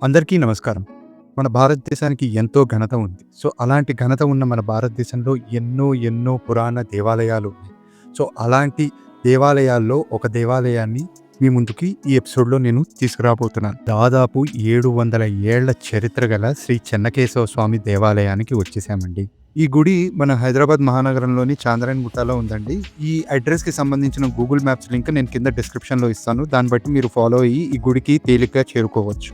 అందరికీ నమస్కారం. మన భారతదేశానికి ఎంతో ఘనత ఉంది. సో, అలాంటి ఘనత ఉన్న మన భారతదేశంలో ఎన్నో పురాణ దేవాలయాలు ఉన్నాయి. సో, అలాంటి దేవాలయాల్లో ఒక దేవాలయాన్ని మీ ముందుకి ఈ ఎపిసోడ్‌లో నేను తీసుకురాబోతున్నాను. దాదాపు 700 ఏళ్ల చరిత్ర గల శ్రీ చెన్నకేశవ స్వామి దేవాలయానికి వచ్చేసామండి. ఈ గుడి మన హైదరాబాద్ మహానగరంలోని చాంద్రాయణగుట్టలో ఉందండి. ఈ అడ్రెస్‌కి సంబంధించిన గూగుల్ మ్యాప్స్ లింక్ నేను కింద డిస్క్రిప్షన్‌లో ఇస్తాను. దాన్ని బట్టి మీరు ఫాలో అయ్యి ఈ గుడికి తేలికగా చేరుకోవచ్చు.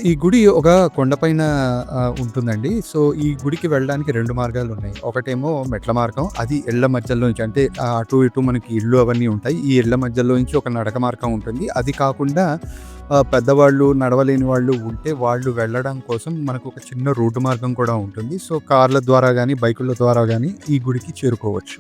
ఈ గుడి ఒక కొండపైన ఉంటుందండి. సో, ఈ గుడికి వెళ్ళడానికి 2 మార్గాలున్నాయి. ఒకటేమో మెట్ల మార్గం. అది ఇళ్ళ మధ్యలో నుంచి అంటే అటు ఇటు మనకి ఇళ్ళు అవన్నీ ఉంటాయి. ఈ ఇళ్ళ మధ్యలో నుంచి ఒక నడక మార్గం ఉంటుంది. అది కాకుండా పెద్దవాళ్ళు, నడవలేని వాళ్ళు ఉంటే వాళ్ళు వెళ్ళడం కోసం మనకు ఒక చిన్న రోడ్డు మార్గం కూడా ఉంటుంది. సో, కార్ల ద్వారా గానీ, బైకుల ద్వారా గానీ ఈ గుడికి చేరుకోవచ్చు.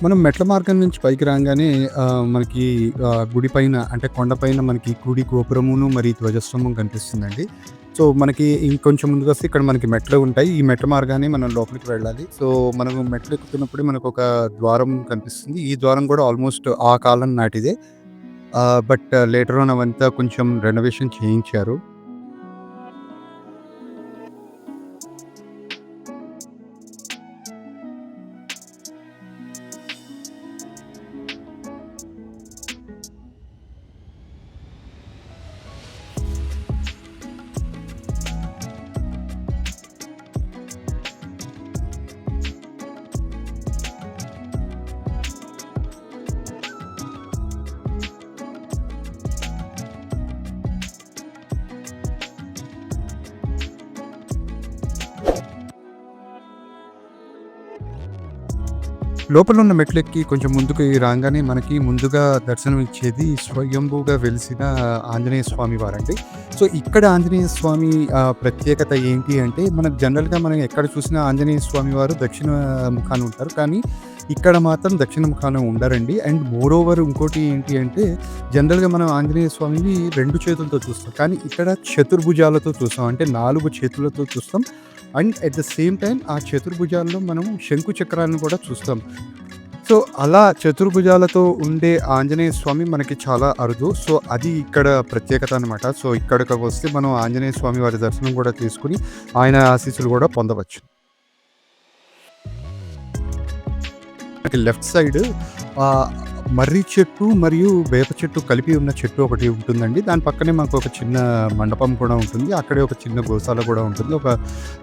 మనం మెట్ల మార్గం నుంచి పైకి రాంగానే మనకి గుడి పైన అంటే కొండపైన మనకి గుడి గోపురమును మరి ధ్వజస్తంభం కనిపిస్తుందండి. సో, మనకి ఇంకొంచెం ముందుకొస్తే ఇక్కడ మనకి మెట్లు ఉంటాయి. ఈ మెట్ల మార్గాన్ని మనం లోపలికి వెళ్ళాలి. సో, మనము మెట్లు ఎక్కుతున్నప్పుడే మనకొక ద్వారం కనిపిస్తుంది. ఈ ద్వారం కూడా ఆల్మోస్ట్ ఆ కాలం నాటిదే. బట్ లేటర్ ఆన్ అవంతా కొంచెం రెనోవేషన్ చేయించారు. లోపలున్న మెట్లెక్కి కొంచెం ముందుకు రాంగానే మనకి ముందుగా దర్శనం ఇచ్చేది స్వయంభూగా వెలిసిన ఆంజనేయ స్వామి వారండి. సో, ఇక్కడ ఆంజనేయ స్వామి ప్రత్యేకత ఏంటి అంటే మనకు జనరల్‌గా మనం ఎక్కడ చూసినా ఆంజనేయ స్వామి వారు దక్షిణ ముఖాన ఉంటారు. కానీ ఇక్కడ మాత్రం దక్షిణ ముఖాన ఉండరండి. అండ్ మోరోవర్ ఇంకోటి ఏంటి అంటే జనరల్‌గా మనం ఆంజనేయ స్వామిని 2 చేతులతో చూస్తాం. కానీ ఇక్కడ చతుర్భుజాలతో చూస్తాం. అంటే 4 చేతులతో చూస్తాం. And at the same time ఆ చతుర్భుజాల్లో మనం శంకు చక్రాలను కూడా చూస్తాం. సో, అలా చతుర్భుజాలతో ఉండే ఆంజనేయ స్వామి మనకి చాలా అరుదు. సో, అది ఇక్కడ ప్రత్యేకత అనమాట. సో, ఇక్కడికి వస్తే మనం ఆంజనేయ స్వామి వారి దర్శనం కూడా తీసుకొని ఆయన ఆశీస్సులు కూడా పొందవచ్చు. మనకి లెఫ్ట్ సైడ్ ఆహ్, మర్రి చెట్టు మరియు వేప చెట్టు కలిపి ఉన్న చెట్టు ఒకటి ఉంటుందండి. దాని పక్కనే మాకు ఒక చిన్న మండపం కూడా ఉంటుంది. అక్కడే ఒక చిన్న గోశాల కూడా ఉంటుంది. ఒక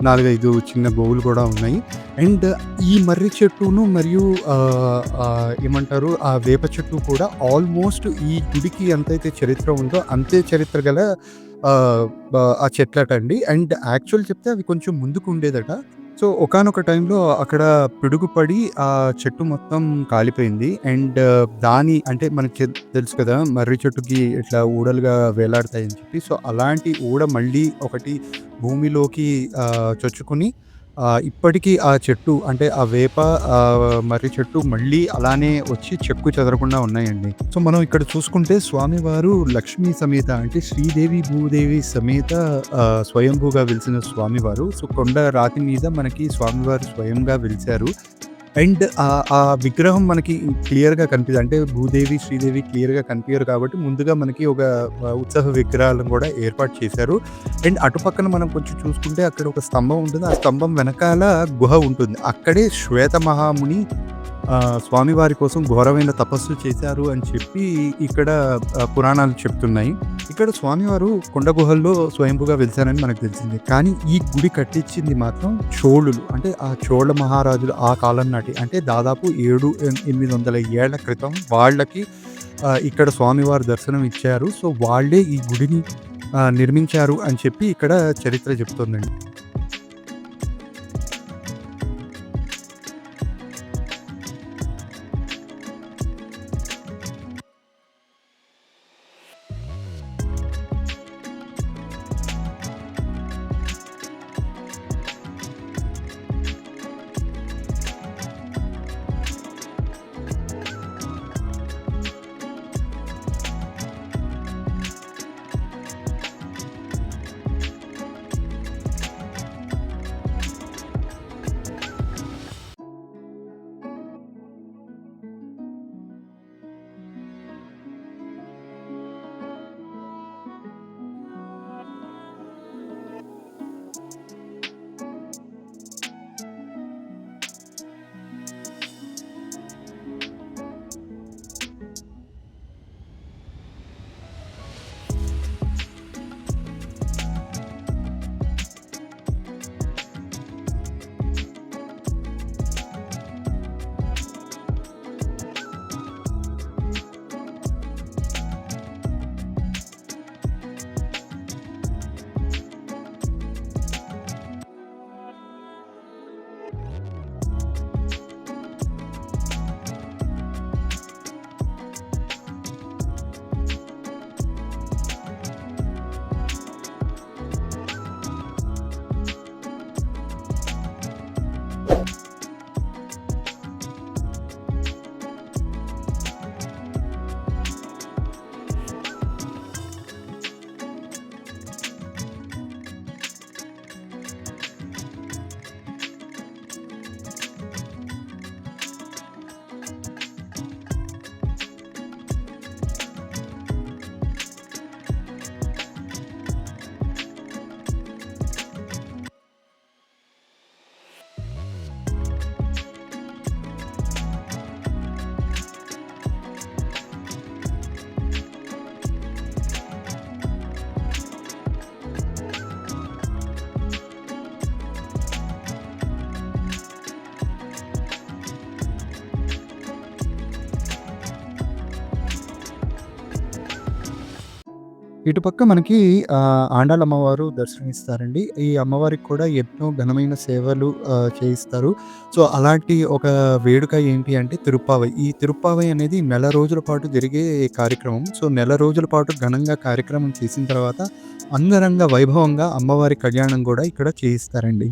4, 5 చిన్న గోవులు కూడా ఉన్నాయి. అండ్ ఈ మర్రి చెట్టును మరియు ఏమంటారు ఆ వేప చెట్టు కూడా ఆల్మోస్ట్ ఈ గుడికి ఎంతైతే చరిత్ర ఉందో అంతే చరిత్ర గల ఆహ్, ఆ చెట్లటండి. అండ్ యాక్చువల్ చెప్తే అవి కొంచెం ముందుకు ఉండేదట. సో, ఒకానొక టైంలో అక్కడ పిడుగు పడి ఆ చెట్టు మొత్తం కాలిపోయింది. అండ్ దాని అంటే మనకి తెలుసు కదా! మర్రి చెట్టుకి ఇట్లా ఊడలుగా వేలాడతాయని చెప్పి. సో, అలాంటి ఊడ మళ్ళీ ఒకటి భూమిలోకి చొచ్చుకొని ఇప్పటికీ ఆ చెట్టు అంటే ఆ వేప మర్రి చెట్టు మళ్ళీ అలానే వచ్చి చెక్కు చెదరకుండా ఉన్నాయండి. సో, మనం ఇక్కడ చూసుకుంటే స్వామివారు లక్ష్మీ సమేత అంటే శ్రీదేవి, భూదేవి సమేత స్వయంభూగా వెలిసిన స్వామివారు. సో, కొండ రాతి మీద మనకి స్వామివారు స్వయంగా వెలిసారు. అండ్ ఆ విగ్రహం మనకి క్లియర్‌గా అంటే భూదేవి, శ్రీదేవి క్లియర్‌గా కనిపియరు కాబట్టి ముందుగా మనకి ఒక ఉత్సవ విగ్రహాలను కూడా ఏర్పాటు చేశారు. అండ్ అటుపక్కన మనం కొంచెం చూసుకుంటే అక్కడ ఒక స్తంభం ఉంటుంది. ఆ స్తంభం వెనకాల గుహ ఉంటుంది. అక్కడే శ్వేత మహాముని స్వామివారి కోసం ఘోరమైన తపస్సు చేశారు అని చెప్పి ఇక్కడ పురాణాలు చెప్తున్నాయి. ఇక్కడ స్వామివారు కొండ గుహల్లో స్వయంభూగా వెలిసారని మనకు తెలిసింది. కానీ ఈ గుడి కట్టించింది మాత్రం చోళులు. అంటే ఆ చోళ మహారాజులు ఆ కాలం నాటి అంటే దాదాపు 800 ఏళ్ల క్రితం వాళ్ళకి ఇక్కడ స్వామివారు దర్శనం ఇచ్చారు. సో, వాళ్ళే ఈ గుడిని నిర్మించారు అని చెప్పి ఇక్కడ చరిత్ర చెప్తోందండి. ఇటుపక్క మనకి ఆండాళ్ళ అమ్మవారు దర్శనమిస్తారండి. ఈ అమ్మవారికి కూడా ఎన్నో ఘనమైన సేవలు చేయిస్తారు. సో, అలాంటి ఒక వేడుక ఏంటి అంటే తిరుప్పావై. ఈ తిరుప్పావై అనేది నెల రోజుల పాటు జరిగే కార్యక్రమం. సో, నెల రోజుల పాటు ఘనంగా కార్యక్రమం చేసిన తర్వాత అంగరంగ వైభవంగా అమ్మవారి కళ్యాణం గూడా ఇక్కడ చేయిస్తారండి.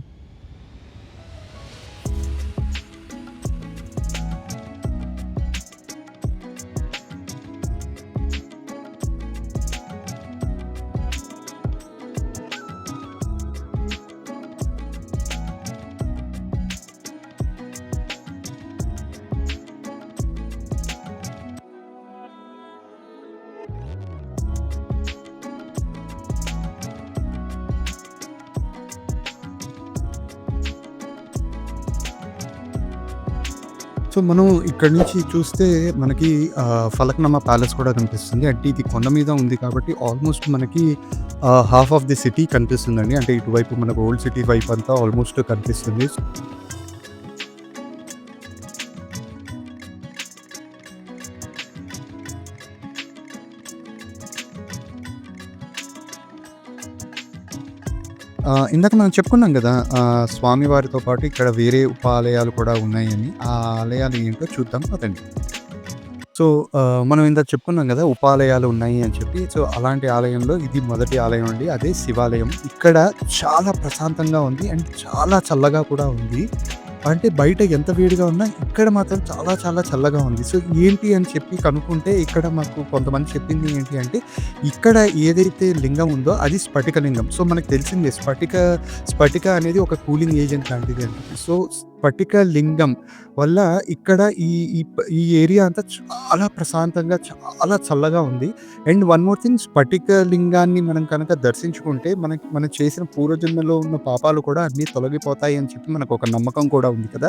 సో, మనం ఇక్కడి నుంచి చూస్తే మనకి ఫలక్నమా ప్యాలెస్ కూడా కనిపిస్తుంది. అంటే ఇది కొండ మీద ఉంది కాబట్టి ఆల్మోస్ట్ మనకి హాఫ్ ఆఫ్ ది సిటీ కనిపిస్తుందండి. అంటే ఇటువైపు మనకు ఓల్డ్ సిటీ వైపు అంతా ఆల్మోస్ట్ కనిపిస్తుంది. ఇందాక మనం చెప్పుకున్నాం గదా! స్వామివారితో పాటు ఇక్కడ వేరే ఉపాలయాలు కూడా ఉన్నాయని. ఆ ఆలయాలు ఏంటో చూద్దాం పదండి. సో, మనం ఇందాక చెప్పుకున్నాం గదా! ఉపాలయాలు ఉన్నాయి అని చెప్పి. సో, అలాంటి ఆలయంలో ఇది మొదటి ఆలయం అండి. అదే శివాలయం. ఇక్కడ చాలా ప్రశాంతంగా ఉంది. అండ్ చాలా చల్లగా కూడా ఉంది. అంటే బయట ఎంత వేడిగా ఉన్నా ఇక్కడ మాత్రం చాలా చాలా చల్లగా ఉంది. సో, ఏంటి అని చెప్పి కనుక్కుంటే ఇక్కడ మాకు కొంతమంది చెప్పింది ఏంటి అంటే, ఇక్కడ ఏదైతే లింగం ఉందో అది స్ఫటిక లింగం. సో, మనకు తెలిసిందే స్ఫటిక అనేది ఒక కూలింగ్ ఏజెంట్ లాంటిది అని చెప్పి. సో, స్ఫటిక లింగం వల్ల ఇక్కడ ఈ ఏరియా అంతా చాలా ప్రశాంతంగా, చాలా చల్లగా ఉంది. అండ్ వన్ మోర్ థింగ్, స్ఫటిక లింగాన్ని మనం కనుక దర్శించుకుంటే మనం చేసిన పూర్వజన్మలో ఉన్న పాపాలు కూడా అన్నీ తొలగిపోతాయి అని చెప్పి మనకు ఒక నమ్మకం కూడా ఉంది కదా!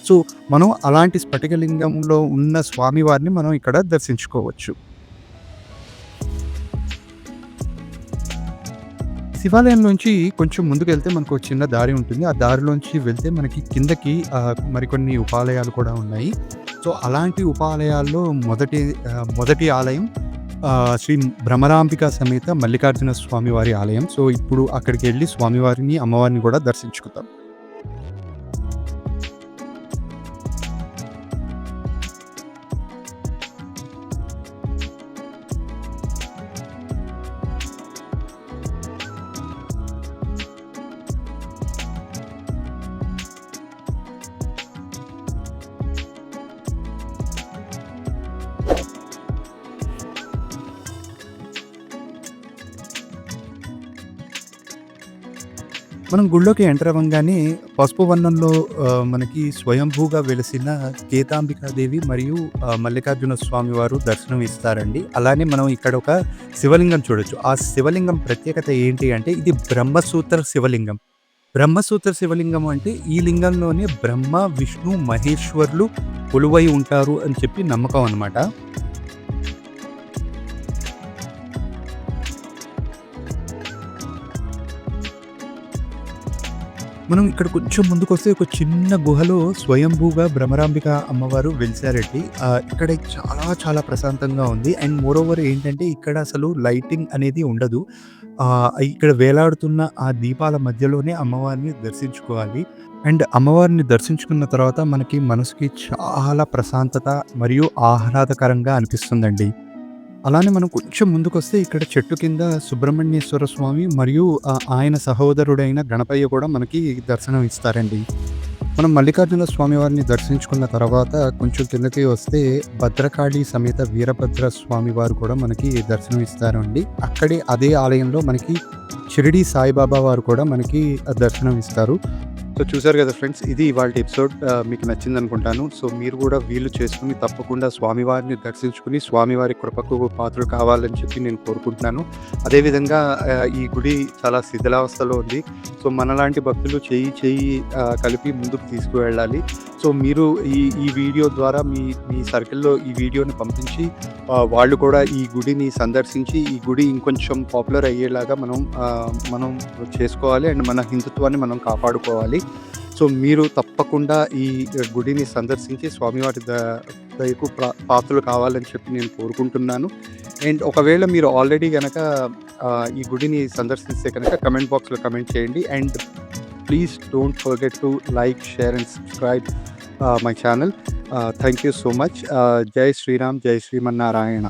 సో, మనం అలాంటి స్ఫటిక లింగంలో ఉన్న స్వామివారిని మనం ఇక్కడ దర్శించుకోవచ్చు. శివాలయం నుంచి కొంచెం ముందుకెళ్తే మనకు ఒక చిన్న దారి ఉంటుంది. ఆ దారిలోంచి వెళ్తే మనకి కిందకి మరికొన్ని ఉపాలయాలు కూడా ఉన్నాయి. సో, అలాంటి ఉపాలయాల్లో మొదటి ఆలయం శ్రీ భ్రమరాంబిక సమేత మల్లికార్జున స్వామివారి ఆలయం. సో, ఇప్పుడు అక్కడికెళ్ళి స్వామివారిని, అమ్మవారిని కూడా దర్శించుకుందాం. మనం గుడిలోకి ఎంటర్ అవ్వంగానే పసుపు వర్ణంలో మనకి స్వయంభూగా వెలిసిన కేతాంబికాదేవి మరియు మల్లికార్జున స్వామివారు దర్శనం ఇస్తారండి. అలానే మనం ఇక్కడ ఒక శివలింగం చూడొచ్చు. ఆ శివలింగం ప్రత్యేకత ఏంటి అంటే ఇది బ్రహ్మసూత్ర శివలింగం. బ్రహ్మసూత్ర శివలింగం అంటే ఈ లింగంలోనే బ్రహ్మ, విష్ణు, మహేశ్వరులు కొలువై ఉంటారు అని చెప్పి నమ్మకం అనమాట. మనం ఇక్కడ కొంచెం ముందుకొస్తే ఒక చిన్న గుహలో స్వయంభూగా భ్రమరాంబిక అమ్మవారు వెలిసారండి. ఇక్కడ చాలా చాలా ప్రశాంతంగా ఉంది. అండ్ మోరోవర్ ఏంటంటే ఇక్కడ అసలు లైటింగ్ అనేది ఉండదు. ఇక్కడ వేలాడుతున్న ఆ దీపాల మధ్యలోనే అమ్మవారిని దర్శించుకోవాలి. అండ్ అమ్మవారిని దర్శించుకున్న తర్వాత మనకి మనసుకి చాలా ప్రశాంతత మరియు ఆహ్లాదకరంగా అనిపిస్తుందండి. అలానే మనం కొంచెం ముందుకొస్తే ఇక్కడ చెట్టు కింద సుబ్రహ్మణ్యేశ్వర స్వామి మరియు ఆయన సహోదరుడైన గణపయ్య కూడా మనకి దర్శనం ఇస్తారండి. మనం మల్లికార్జున స్వామివారిని దర్శించుకున్న తర్వాత కొంచెం కిందకి వస్తే భద్రకాళి సమేత వీరభద్ర స్వామివారు కూడా మనకి దర్శనం ఇస్తారండి. అక్కడే అదే ఆలయంలో మనకి షిరిడి సాయిబాబా వారు కూడా మనకి దర్శనం ఇస్తారు. సో, చూసారు కదా ఫ్రెండ్స్, ఇది ఇవాల్టి ఎపిసోడ్. మీకు నచ్చిందనుకుంటాను. సో, మీరు కూడా వీలు చేసుకొని తప్పకుండా స్వామివారిని దర్శించుకుని స్వామివారి కృపకు పాత్రలు కావాలని చెప్పి నేను కోరుకుంటున్నాను. అదేవిధంగా ఈ గుడి చాలా శిథిలావస్థలో ఉంది. సో, మనలాంటి భక్తులు చెయ్యి కలిపి ముందుకు తీసుకువెళ్ళాలి. సో, మీరు ఈ వీడియో ద్వారా మీ సర్కిల్‌లో ఈ వీడియోని పంపించి వాళ్ళు కూడా ఈ గుడిని సందర్శించి ఈ గుడి ఇంకొంచెం పాపులర్ అయ్యేలాగా మనం చేసుకోవాలి. అండ్ మన హిందుత్వాన్ని మనం కాపాడుకోవాలి. సో, మీరు తప్పకుండా ఈ గుడిని సందర్శించి స్వామివారి దయకు పాత్రలు కావాలని చెప్పి నేను కోరుకుంటున్నాను. అండ్ ఒకవేళ మీరు ఆల్రెడీ గనక ఈ గుడిని సందర్శిస్తే కనుక కమెంట్ బాక్స్‌లో కమెంట్ చేయండి. And please don't forget to like, share and subscribe my channel. Thank you so much. జై శ్రీరామ్, జై శ్రీమన్నారాయణ.